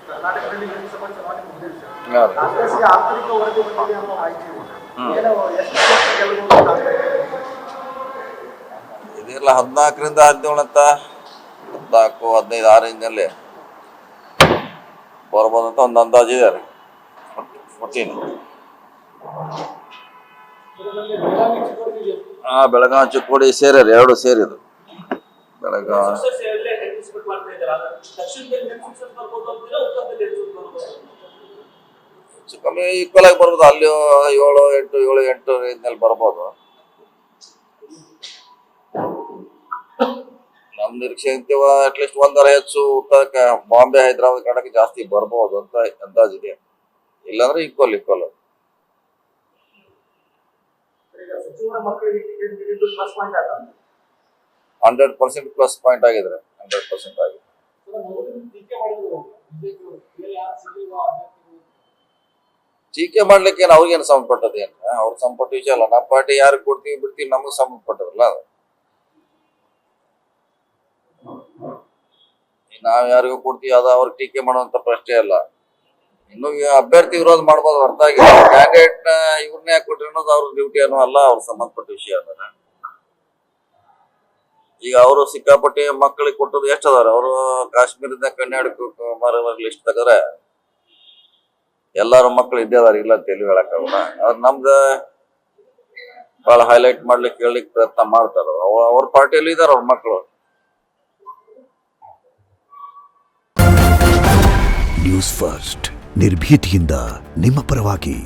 ಕರ್ನಾಟಕದಲ್ಲಿ ಲೋಕಸಭಾ ಚುನಾವಣೆ ಮುಗಿದಿದೆ ಸರ್. ಕಾಂಗ್ರೆಸ್ಗೆ ಆಂತರಿಕ ವರದಿ ಬಂದಿದೆ ಅನ್ನೋ ಮಾಹಿತಿ ಇದೆ. ಏನೋ ಎಷ್ಟು ಗೆಲ್ಲಬಹುದು ಅಂತ ಇದೆಲ್ಲ 14ರಿಂದ 17 ಅಂತ 14, 15, 6 ಇಂಚಲ್ಲಿ ಬರ್ಬೋದಂತ ಒಂದು ಅಂದಾಜು ಇದೆ ರೀ. 14. ಬೆಳಗಾವಿ ಚಿಕ್ಕೋಡಿ ಸೇರಿ ಎರಡು ಸೇರಿದು. ಬೆಳಗಾವಿ ಕಮ್ಮಿ ಈಕ್ವಲ್ ಆಗಿ ಬರ್ಬೋದು. ಅಲ್ಲಿ 7, 8, 7, 8 ರೇಂಜ್ನಲ್ಲಿ ಬರ್ಬೋದು. ನಮ್ಮ ನಿರೀಕ್ಷೆ ಅಂತೀವ ಅಟ್ಲೀಸ್ಟ್ 1 ಹೆಚ್ಚು ಉತ್ತರಕ್ಕೆ ಬಾಂಬೆ, ಹೈದರಾಬಾದ್, ಕರ್ನಾಟಕ ಜಾಸ್ತಿ ಬರ್ಬೋದು ಅಂತ ಅಂದಾಜಿದೆ. ಇಲ್ಲಾಂದ್ರೆ ಈಕ್ವಲ್ 100% ಪ್ಲಸ್ ಪಾಯಿಂಟ್ ಆಗಿದ್ರೆ 100% ಆಗಿದೆ. ಟೀಕೆ ಮಾಡ್ಲಿಕ್ಕೆ ಏನು ಅವ್ರಿಗೇನು ಸಂಬಂಧಪಟ್ಟದ ಏನು? ಅವ್ರ ಸಂಬಂಧಪಟ್ಟ ವಿಷಯ ಅಲ್ಲ. ನಮ್ಮ ಪಾರ್ಟಿ ಯಾರಿಗೆ ಕೊಡ್ತೀವಿ ಬಿಡ್ತೀವಿ ನಮಗೆ ಸಂಬಂಧಪಟ್ಟದಲ್ಲ ಅದು. ನಾವ್ ಯಾರಿಗೂ ಕೊಡ್ತೀವಿ ಅದು ಅವ್ರಿಗೆ ಟೀಕೆ ಮಾಡುವಂತ ಪ್ರಶ್ನೆ ಅಲ್ಲ. ಇನ್ನು ಅಭ್ಯರ್ಥಿ ವಿರೋಧ ಮಾಡ್ಬೋದು, ಅರ್ಥ ಆಗಿಲ್ಲ. ಕ್ಯಾಂಡಿಡೇಟ್ ನ ಇವ್ರನ್ನ ಯಾಕೆ ಕೊಟ್ರಿ ಅನ್ನೋದು ಅವ್ರ ಡ್ಯೂಟಿ ಅನ್ನೋ ಅಲ್ಲ, ಅವ್ರ ಸಂಬಂಧಪಟ್ಟ ವಿಷಯ ಅದ. ಈಗ ಅವರು ಸಿಕ್ಕಾಪಟ್ಟಿ ಮಕ್ಕಳಿಗೆ ಕೊಟ್ಟದ್ದು ಎಷ್ಟು ಅದಾರ? ಅವರು ಕಾಶ್ಮೀರದ ಕನ್ಯಾಕುಮಾರಿ ಲಿಸ್ಟ್ ತೆಗದ್ರೆ ಎಲ್ಲಾರು ಮಕ್ಕಳು ಇದ್ದೇ ಅದಾರ, ಇಲ್ಲ ಅಂತ ಎಲ್ಲಿ ಹೇಳಕ್ಕಾಗಲ್ಲ. ಅದ್ ನಮ್ದ ಬಹಳ ಹೈಲೈಟ್ ಮಾಡ್ಲಿಕ್ಕೆ ಹೇಳಲಿಕ್ಕೆ ಪ್ರಯತ್ನ ಮಾಡ್ತಾರ. ಅವ್ರ ಪಾರ್ಟಿಯಲ್ಲಿ ಇದಾರ ಅವ್ರ ಮಕ್ಕಳು. ನ್ಯೂಸ್ ಫಸ್ಟ್ ನಿರ್ಭೀತಿಯಿಂದ ನಿಮ್ಮ ಪರವಾಗಿ.